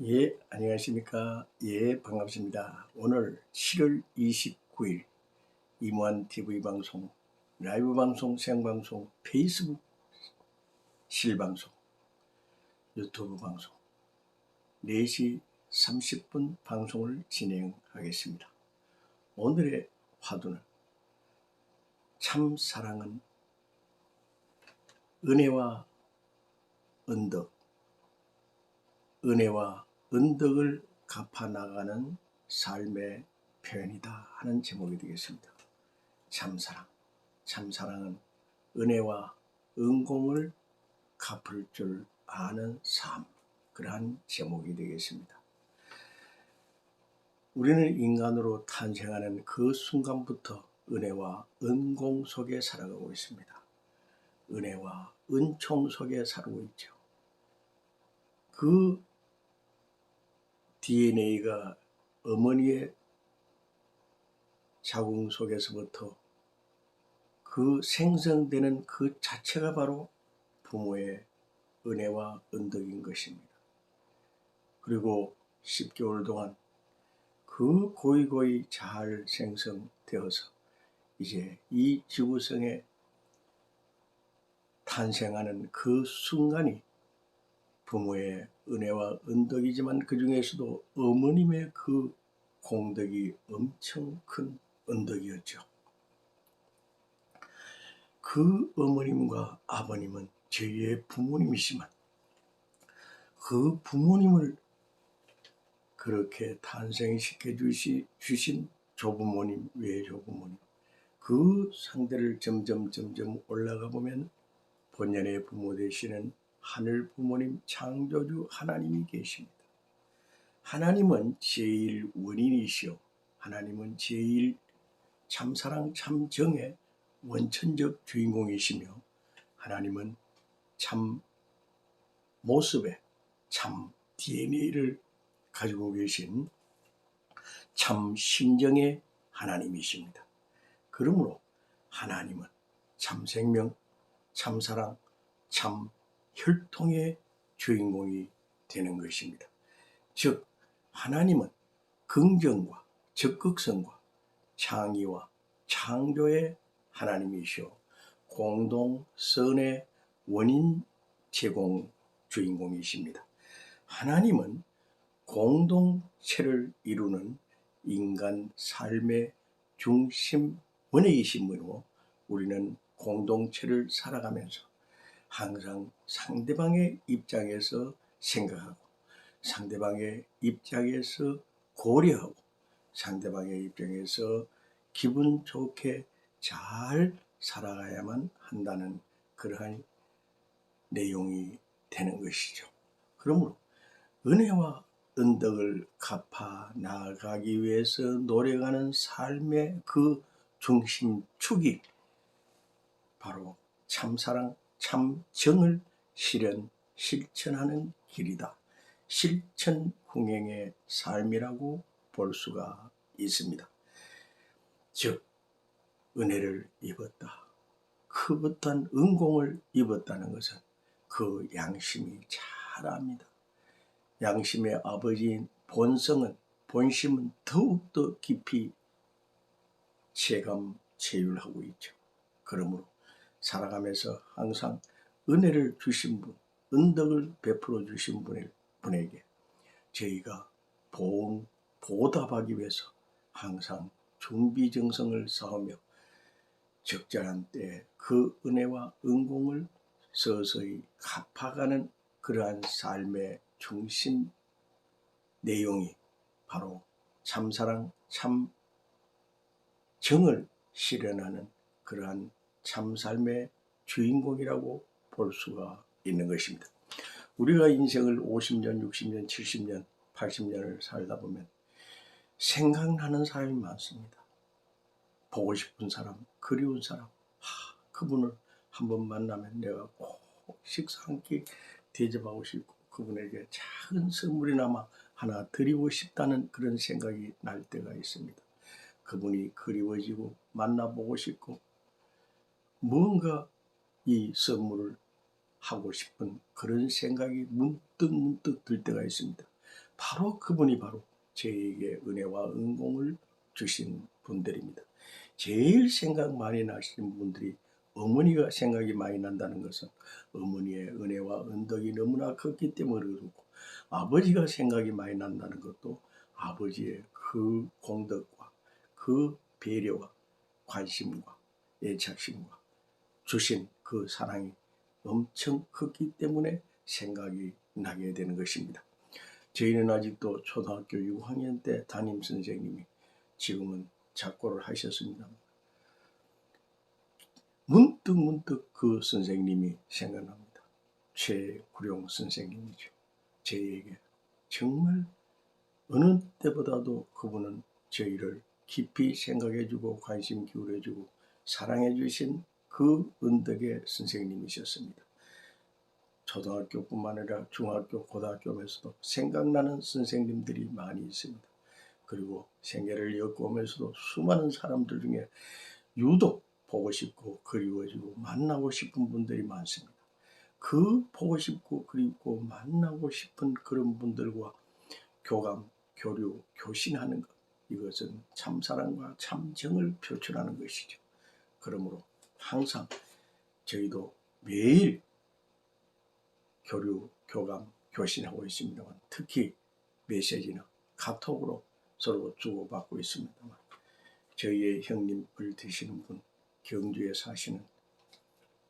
예, 안녕하십니까. 예, 반갑습니다. 오늘 7월 29일 이무한 TV 방송, 라이브 방송, 생방송, 페이스북 실방송, 유튜브 방송 4시 30분 방송을 진행하겠습니다. 오늘의 화두는 참 사랑은 은혜와 언덕, 은혜와 언덕을 갚아나가는 삶의 표현이다 하는 제목이 되겠습니다. 참사랑. 참사랑은 은혜와 은공을 갚을 줄 아는 삶, 그러한 제목이 되겠습니다. 우리는 인간으로 탄생하는 그 순간부터 은혜와 은공 속에 살아가고 있습니다. 은혜와 은총 속에 살고 있죠. 그 DNA가 어머니의 자궁 속에서부터 그 생성되는 그 자체가 바로 부모의 은혜와 언덕인 것입니다. 그리고 10개월 동안 그 고이고이 잘 생성되어서 이제 이 지구성에 탄생하는 그 순간이 부모의 은혜와 언덕이지만 그 중에서도 어머님의 그 공덕이 엄청 큰 언덕이었죠. 그 어머님과 아버님은 저희의 부모님이시지만 그 부모님을 그렇게 탄생시켜 주신 조부모님, 외조부모님, 그 상대를 점점 올라가 보면 본연의 부모 되시는 하늘 부모님, 창조주 하나님이 계십니다. 하나님은 제일 원인이시오. 하나님은 제일 참사랑 참정의 원천적 주인공이시며 하나님은 참 모습에 참 DNA를 가지고 계신 참 심정의 하나님이십니다. 그러므로 하나님은 참 생명, 참 사랑, 참 혈통의 주인공이 되는 것입니다. 즉 하나님은 긍정과 적극성과 창의와 창조의 하나님이시오. 공동선의 원인 제공 주인공이십니다. 하나님은 공동체를 이루는 인간 삶의 중심 원액이신 분이고 우리는 공동체를 살아가면서 항상 상대방의 입장에서 생각하고 상대방의 입장에서 고려하고 상대방의 입장에서 기분 좋게 잘 살아가야만 한다는 그러한 내용이 되는 것이죠. 그러므로 은혜와 언덕을 갚아 나아가기 위해서 노력하는 삶의 그 중심축이 바로 참사랑, 참정을 실천하는 길이다. 실천훈행의 삶이라고 볼 수가 있습니다. 즉 은혜를 입었다. 크붓한 은공을 입었다는 것은 그 양심이 잘 압니다. 양심의 아버지인 본심은 더욱더 깊이 체감체휼하고 있죠. 그러므로 살아가면서 항상 은혜를 주신 분, 언덕을 베풀어 주신 분에게 저희가 보답하기 위해서 항상 준비정성을 쌓으며 적절한 때에 그 은혜와 은공을 서서히 갚아가는 그러한 삶의 중심 내용이 바로 참사랑, 참정을 실현하는 그러한 참삶의 주인공이라고 볼 수가 있는 것입니다. 우리가 인생을 50년, 60년, 70년, 80년을 살다 보면 생각나는 사람이 많습니다. 보고 싶은 사람, 그리운 사람, 그분을 한번 만나면 내가 꼭 식사 한 끼 대접하고 싶고 그분에게 작은 선물이나마 하나 드리고 싶다는 그런 생각이 날 때가 있습니다. 그분이 그리워지고 만나보고 싶고 뭔가 이 선물을 하고 싶은 그런 생각이 문득 들 때가 있습니다. 바로 그분이 바로 저에게 은혜와 은공을 주신 분들입니다. 제일 생각 많이 나시는 분들이 어머니가 생각이 많이 난다는 것은 어머니의 은혜와 은덕이 너무나 컸기 때문에 그렇고, 아버지가 생각이 많이 난다는 것도 아버지의 그 공덕과 그 배려와 관심과 애착심과 주신 그 사랑이 엄청 컸기 때문에 생각이 나게 되는 것입니다. 저희는 아직도 초등학교 6학년 때 담임 선생님이, 지금은 작고를 하셨습니다. 문득 그 선생님이 생각납니다. 최구룡 선생님이죠. 저희에게 정말 어느 때보다도 그분은 저희를 깊이 생각해주고 관심 기울여주고 사랑해주신 그 은덕의 선생님이셨습니다. 초등학교뿐만 아니라 중학교, 고등학교에서도 생각나는 선생님들이 많이 있습니다. 그리고 생애를 엮어오면서도 수많은 사람들 중에 유독 보고 싶고 그리워지고 만나고 싶은 분들이 많습니다. 그 보고 싶고 그리고 만나고 싶은 그런 분들과 교감, 교류, 교신하는 것, 이것은 참사랑과 참정을 표출하는 것이죠. 그러므로 항상 저희도 매일 교류, 교감, 교신하고 있습니다만, 특히 메시지나 카톡으로 서로 주고받고 있습니다만, 저희의 형님을 되시는 분, 경주에 사시는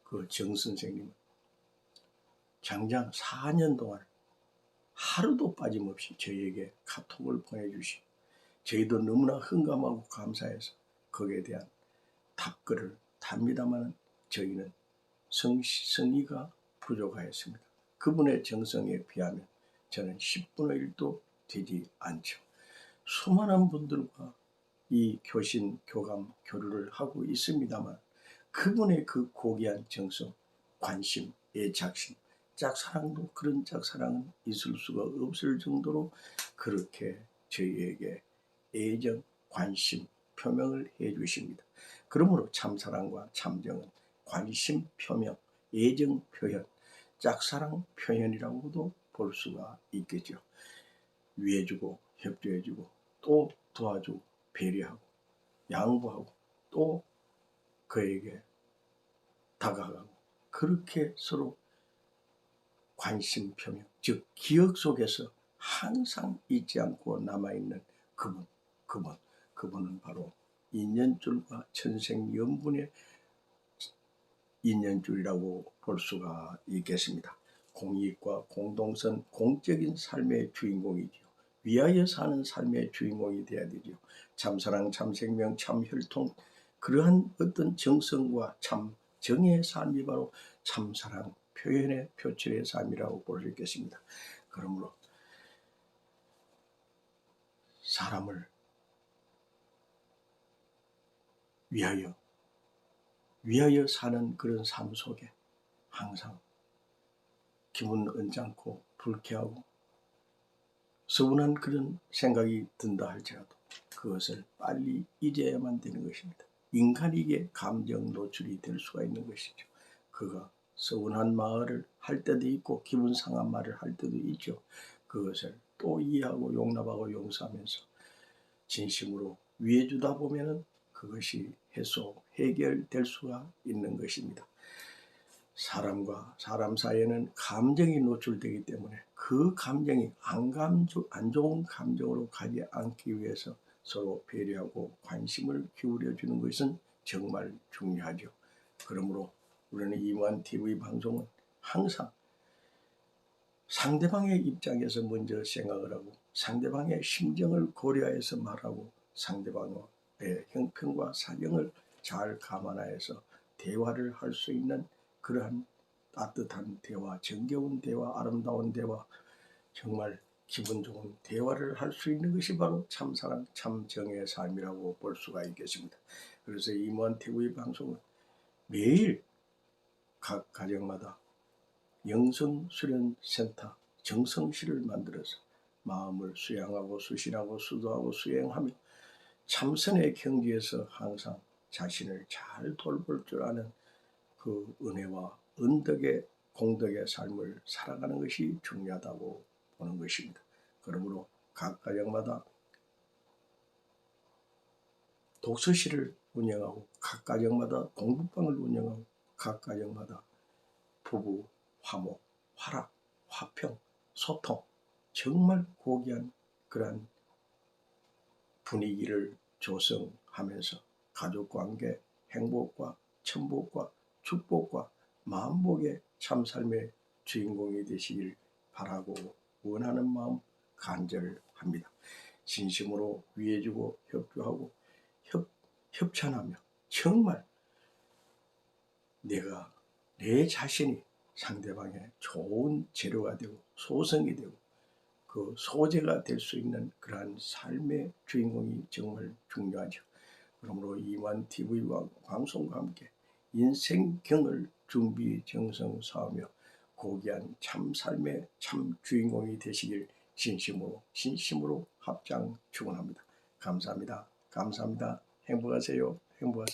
그 정 선생님은 장장 4년 동안 하루도 빠짐없이 저희에게 카톡을 보내주시고, 저희도 너무나 흥감하고 감사해서 거기에 대한 답글을 답니다만 저희는 성의가 부족하였습니다. 그분의 정성에 비하면 저는 10분의 1도 되지 않죠. 수많은 분들과 이 교신, 교감, 교류를 하고 있습니다만 그분의 그 고귀한 정성, 관심, 애착심, 짝사랑도 그런 짝사랑은 있을 수가 없을 정도로 그렇게 저희에게 애정, 관심, 표명을 해 주십니다. 그러므로 참사랑과 참정은 관심 표명, 애정 표현, 짝사랑 표현이라고도 볼 수가 있겠죠. 위해주고 협조해주고 또 도와주고 배려하고 양보하고 또 그에게 다가가고, 그렇게 서로 관심 표명, 즉 기억 속에서 항상 잊지 않고 남아있는 그분은 바로 인연줄과 천생연분의 인연줄이라고 볼 수가 있겠습니다. 공익과 공동선, 공적인 삶의 주인공이지요. 위하여 사는 삶의 주인공이 되어야 되죠. 참사랑, 참생명, 참혈통, 그러한 어떤 정성과 참정의 삶이 바로 참사랑 표현의 표출의 삶이라고 볼 수 있겠습니다. 그러므로 사람을 위하여 사는 그런 삶 속에 항상 기분 언짢고 불쾌하고 서운한 그런 생각이 든다 할지라도 그것을 빨리 잊어야만 되는 것입니다. 인간에게 감정 노출이 될 수가 있는 것이죠. 그가 서운한 말을 할 때도 있고 기분 상한 말을 할 때도 있죠. 그것을 또 이해하고 용납하고 용서하면서 진심으로 위해주다 보면은 그것이 해결될 수가 있는 것입니다. 사람과 사람 사이에는 감정이 노출되기 때문에 그 감정이 안 좋은 감정으로 가지 않기 위해서 서로 배려하고 관심을 기울여 주는 것은 정말 중요하죠. 그러므로 우리는 이무한TV 방송은 항상 상대방의 입장에서 먼저 생각을 하고 상대방의 심정을 고려해서 말하고 상대방의 형편과 사정을 잘 감안하여서 대화를 할 수 있는 그러한 따뜻한 대화, 정겨운 대화, 아름다운 대화, 정말 기분 좋은 대화를 할 수 있는 것이 바로 참사랑, 참정의 삶이라고 볼 수가 있겠습니다. 그래서 이무한TV 방송은 매일 각 가정마다 영성수련센터 정성실을 만들어서 마음을 수양하고 수신하고 수도하고 수행하며 참선의 경지에서 항상 자신을 잘 돌볼 줄 아는 그 은혜와 은덕의 공덕의 삶을 살아가는 것이 중요하다고 보는 것입니다. 그러므로 각 가정마다 독서실을 운영하고 각 가정마다 공부방을 운영하고 각 가정마다 부부, 화목, 화락, 화평, 소통 정말 고귀한 그러한 분위기를 조성하면서 가족관계 행복과 천복과 축복과 만복의 참삶의 주인공이 되시길 바라고 원하는 마음 간절합니다. 진심으로 위해주고 협조하고 협찬하며 정말 내 자신이 상대방의 좋은 재료가 되고 소성이 되고 그 소재가 될 수 있는 그러한 삶의 주인공이 정말 중요하죠. 그러므로 이만TV와 방송과 함께 인생경을 준비 정성사하며 고귀한 참 삶의 참 주인공이 되시길 진심으로 합장 축원합니다. 감사합니다. 감사합니다. 행복하세요. 행복하세요.